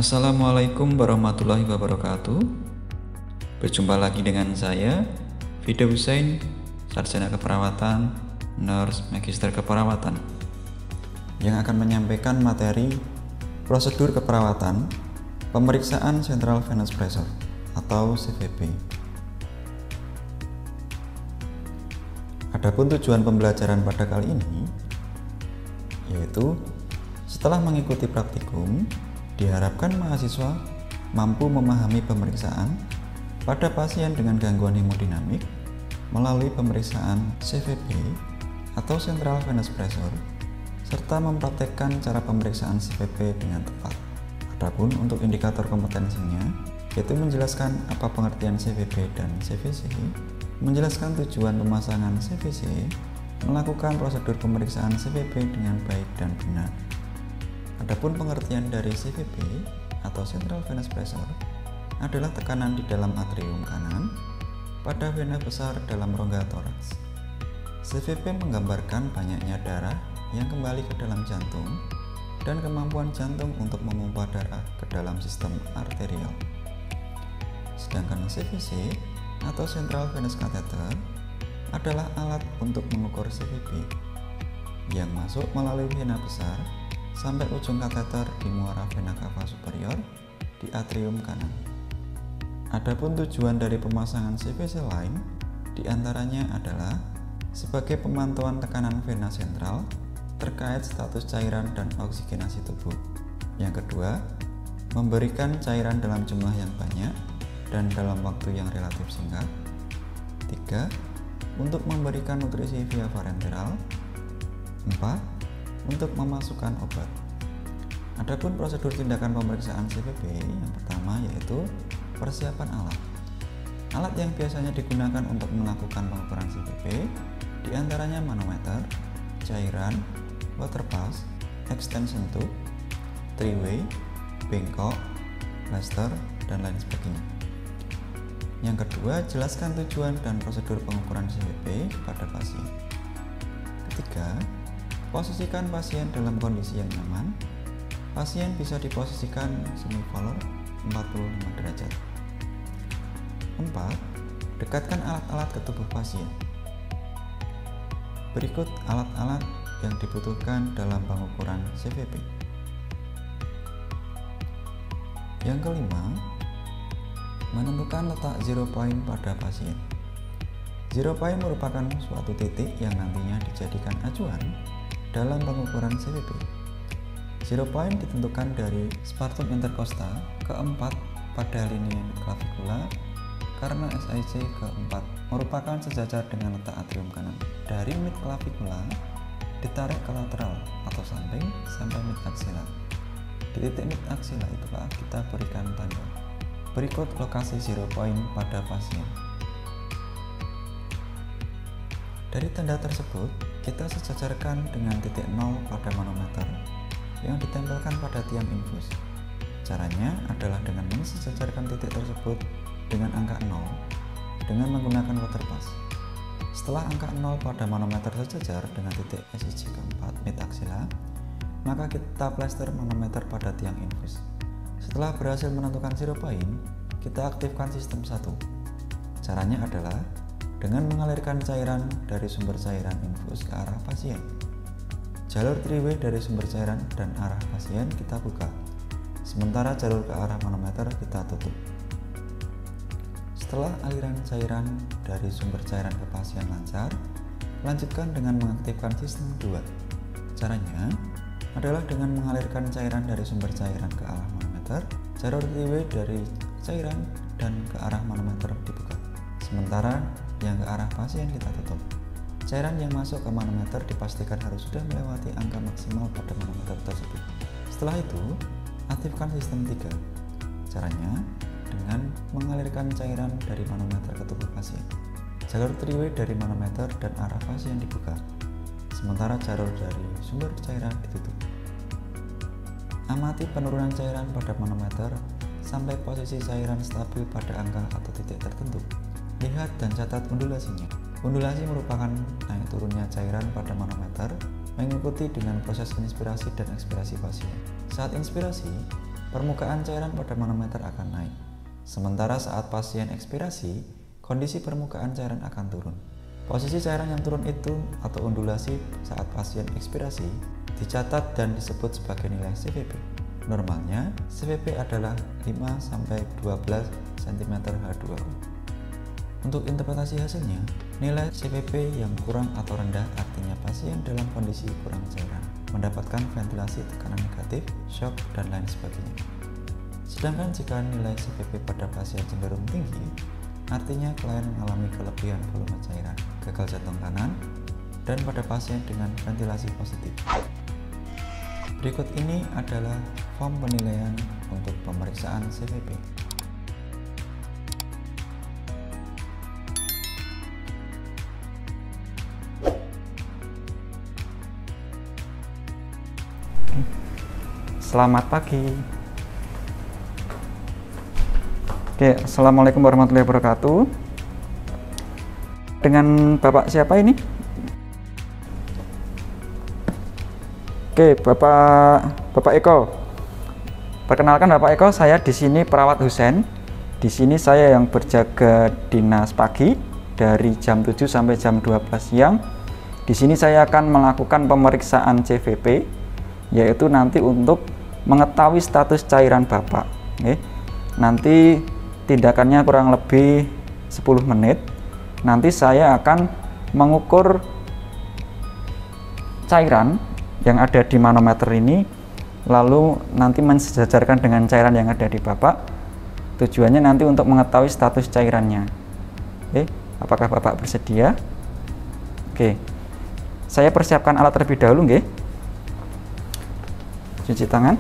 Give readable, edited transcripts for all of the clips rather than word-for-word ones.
Assalamualaikum warahmatullahi wabarakatuh. Berjumpa lagi dengan saya, Fida Hussein, Sarjana Keperawatan, Nurse Magister Keperawatan, yang akan menyampaikan materi prosedur keperawatan pemeriksaan Central Venous Pressure atau CVP. Adapun tujuan pembelajaran pada kali ini yaitu setelah mengikuti praktikum, diharapkan mahasiswa mampu memahami pemeriksaan pada pasien dengan gangguan hemodinamik melalui pemeriksaan CVP atau Central Venous Pressure, serta mempraktekkan cara pemeriksaan CVP dengan tepat. Adapun untuk indikator kompetensinya, yaitu menjelaskan apa pengertian CVP dan CVC, menjelaskan tujuan pemasangan CVC, melakukan prosedur pemeriksaan CVP dengan baik dan benar. Adapun pengertian dari CVP atau Central Venous Pressure adalah tekanan di dalam atrium kanan pada vena besar dalam rongga toraks. CVP menggambarkan banyaknya darah yang kembali ke dalam jantung dan kemampuan jantung untuk memompa darah ke dalam sistem arterial. Sedangkan CVC atau Central Venous Catheter adalah alat untuk mengukur CVP yang masuk melalui vena besar sampai ujung kateter di muara vena cava superior di atrium kanan. Adapun tujuan dari pemasangan CVC lain diantaranya adalah sebagai pemantauan tekanan vena sentral terkait status cairan dan oksigenasi tubuh. Yang kedua, memberikan cairan dalam jumlah yang banyak dan dalam waktu yang relatif singkat. 3. Untuk memberikan nutrisi via parenteral. 4. Untuk memasukkan obat. Adapun prosedur tindakan pemeriksaan CVP yang pertama yaitu persiapan alat. Alat yang biasanya digunakan untuk melakukan pengukuran CVP diantaranya manometer, cairan, water pass, extension tube, three-way, bengkok, plaster, dan lain sebagainya. Yang kedua, jelaskan tujuan dan prosedur pengukuran CVP pada pasien. Ketiga, posisikan pasien dalam kondisi yang nyaman. Pasien bisa diposisikan semipolar 45 derajat. 4. Dekatkan alat-alat ke tubuh pasien. Berikut alat-alat yang dibutuhkan dalam pengukuran CVP. Yang kelima, menentukan letak zero point pada pasien. Zero point merupakan suatu titik yang nantinya dijadikan acuan dalam pengukuran CVP. Zero point ditentukan dari spartum intercosta keempat pada linea clavicula karena SIC keempat merupakan sejajar dengan letak atrium kanan. Dari mid clavicula ditarik ke lateral atau samping sampai mid axilla. Di titik mid axilla itulah kita berikan tanda. Berikut lokasi zero point pada pasien. Dari tanda tersebut, kita sejajarkan dengan titik 0 pada manometer yang ditempelkan pada tiang infus. Caranya adalah dengan mensejajarkan titik tersebut dengan angka 0 dengan menggunakan water pass. Setelah angka 0 pada manometer sejajar dengan titik SIC keempat mid axilla, maka kita plaster manometer pada tiang infus. Setelah berhasil menentukan zero point, kita aktifkan sistem 1. Caranya adalah dengan mengalirkan cairan dari sumber cairan infus ke arah pasien. Jalur three-way dari sumber cairan dan arah pasien kita buka, sementara jalur ke arah manometer kita tutup. Setelah aliran cairan dari sumber cairan ke pasien lancar, lanjutkan dengan mengaktifkan sistem 2. Caranya adalah dengan mengalirkan cairan dari sumber cairan ke arah manometer, jalur three-way dari cairan dan ke arah manometer dibuka, sementara yang ke arah pasien kita tutup. Cairan yang masuk ke manometer dipastikan harus sudah melewati angka maksimal pada manometer tersebut. Setelah itu, aktifkan sistem 3. Caranya dengan mengalirkan cairan dari manometer ke tubuh pasien. Jalur three-way dari manometer dan arah pasien dibuka, sementara jalur dari sumber cairan ditutup. Amati penurunan cairan pada manometer sampai posisi cairan stabil pada angka atau titik tertentu. Lihat dan catat undulasinya. Undulasi merupakan naik turunnya cairan pada manometer mengikuti dengan proses inspirasi dan ekspirasi pasien. Saat inspirasi, permukaan cairan pada manometer akan naik. Sementara saat pasien ekspirasi, kondisi permukaan cairan akan turun. Posisi cairan yang turun itu atau ondulasi saat pasien ekspirasi dicatat dan disebut sebagai nilai CVP. Normalnya, CVP adalah 5-12 cm/H2O. Untuk interpretasi hasilnya, nilai CVP yang kurang atau rendah artinya pasien dalam kondisi kurang cairan, mendapatkan ventilasi tekanan negatif, shock, dan lain sebagainya. Sedangkan jika nilai CVP pada pasien cenderung tinggi, artinya klien mengalami kelebihan volume cairan, gagal jantung kanan, dan pada pasien dengan ventilasi positif. Berikut ini adalah form penilaian untuk pemeriksaan CVP. Selamat pagi. Oke, assalamualaikum warahmatullahi wabarakatuh. Dengan Bapak siapa ini? Oke, Bapak Eko. Perkenalkan Bapak Eko, saya di sini perawat Husein. Di sini saya yang berjaga dinas pagi dari jam 7 sampai jam 12 siang. Di sini saya akan melakukan pemeriksaan CVP, yaitu nanti untuk mengetahui status cairan Bapak. Oke. Nanti tindakannya kurang lebih 10 menit. Nanti saya akan mengukur cairan yang ada di manometer ini, lalu nanti mensejajarkan dengan cairan yang ada di Bapak. Tujuannya nanti untuk mengetahui status cairannya. Oke, apakah Bapak bersedia? Oke, saya persiapkan alat terlebih dahulu, nggih. Cuci tangan,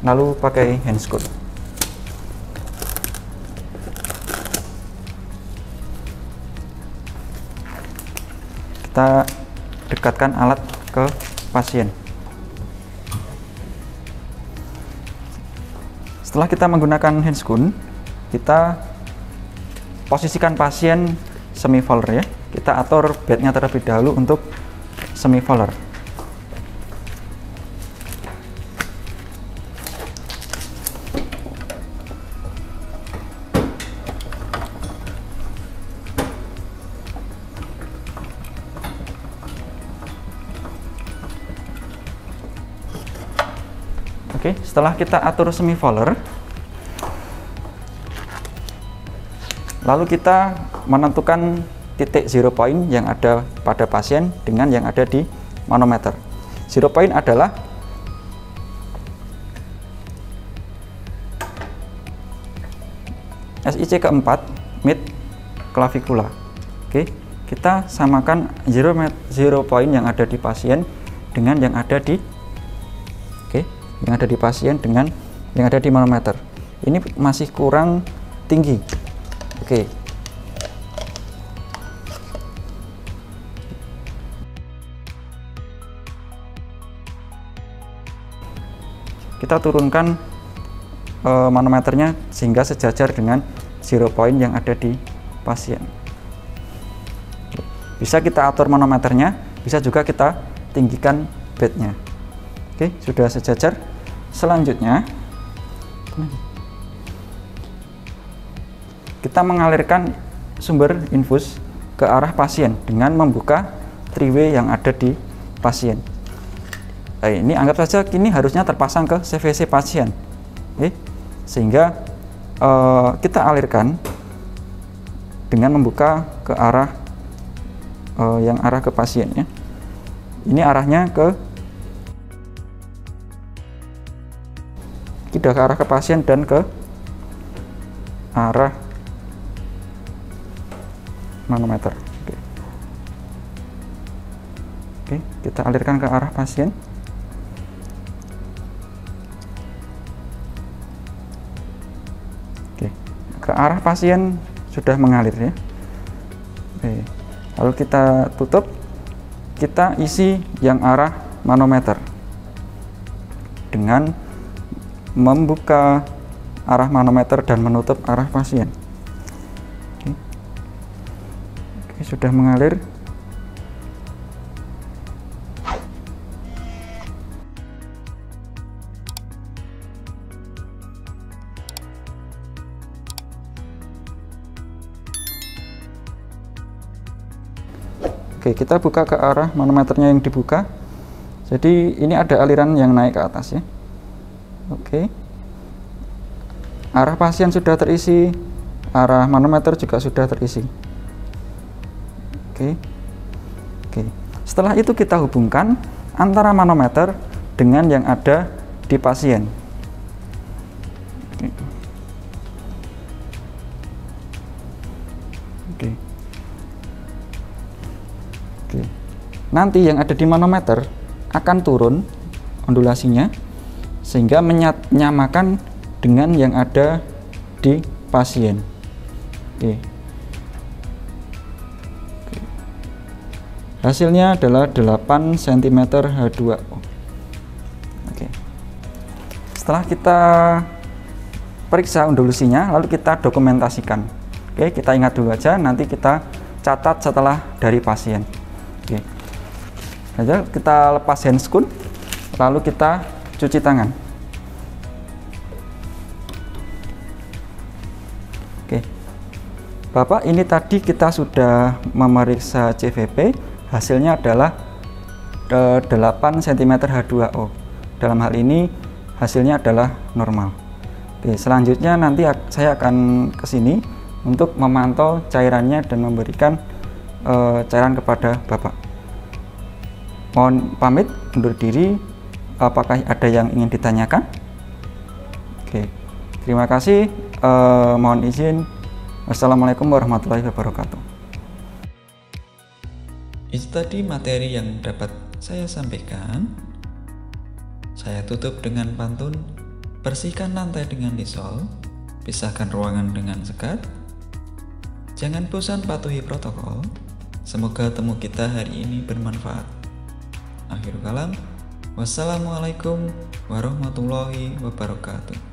lalu pakai handscoot. Kita dekatkan alat ke pasien. Setelah kita menggunakan handscoot, kita posisikan pasien semi-voller ya. Kita atur bednya terlebih dahulu untuk semi-voller. Oke, setelah kita atur semi-voller, lalu kita menentukan titik zero point yang ada pada pasien dengan yang ada di manometer. Zero point adalah SIC keempat mid clavicula. Oke, kita samakan zero point yang ada di pasien dengan yang ada di pasien dengan yang ada di manometer. Ini masih kurang tinggi. Oke. Kita turunkan manometernya sehingga sejajar dengan zero point yang ada di pasien. Bisa kita atur manometernya, bisa juga kita tinggikan bednya. Oke, sudah sejajar. Selanjutnya kita mengalirkan sumber infus ke arah pasien dengan membuka three-way yang ada di pasien. Ini anggap saja kini harusnya terpasang ke CVC pasien. Sehingga kita alirkan dengan membuka ke arah yang arah ke pasien ya. Ini arahnya tidak ke arah ke pasien dan ke arah manometer. Oke, kita alirkan ke arah pasien. Oke, ke arah pasien sudah mengalir ya. Oke, lalu kita tutup, kita isi yang arah manometer dengan membuka arah manometer dan menutup arah pasien. Oke, sudah mengalir. Oke, kita buka ke arah manometernya yang dibuka. Jadi ini ada aliran yang naik ke atas ya. Oke. Arah pasien sudah terisi, arah manometer juga sudah terisi. Oke. Oke. Setelah itu kita hubungkan antara manometer dengan yang ada di pasien. Oke. Oke. Nanti yang ada di manometer akan turun ondulasinya sehingga menyamakan dengan yang ada di pasien. Oke. Hasilnya adalah 8 cm H2O. Oke. Setelah kita periksa ondulasinya, lalu kita dokumentasikan. Oke, kita ingat dulu aja, nanti kita catat setelah dari pasien. Oke. Aja kita lepas handscoon, lalu kita cuci tangan. Oke. Bapak, ini tadi kita sudah memeriksa CVP. Hasilnya adalah 8 cm H2O. Dalam hal ini hasilnya adalah normal. Oke, selanjutnya nanti saya akan ke sini untuk memantau cairannya dan memberikan cairan kepada Bapak. Mohon pamit undur diri. Apakah ada yang ingin ditanyakan? Oke, terima kasih. Mohon izin. Wassalamualaikum warahmatullahi wabarakatuh. Itu tadi materi yang dapat saya sampaikan. Saya tutup dengan pantun. Bersihkan lantai dengan Lysol, pisahkan ruangan dengan sekat. Jangan bosan patuhi protokol. Semoga temu kita hari ini bermanfaat. Akhirul kalam. Wassalamualaikum warahmatullahi wabarakatuh.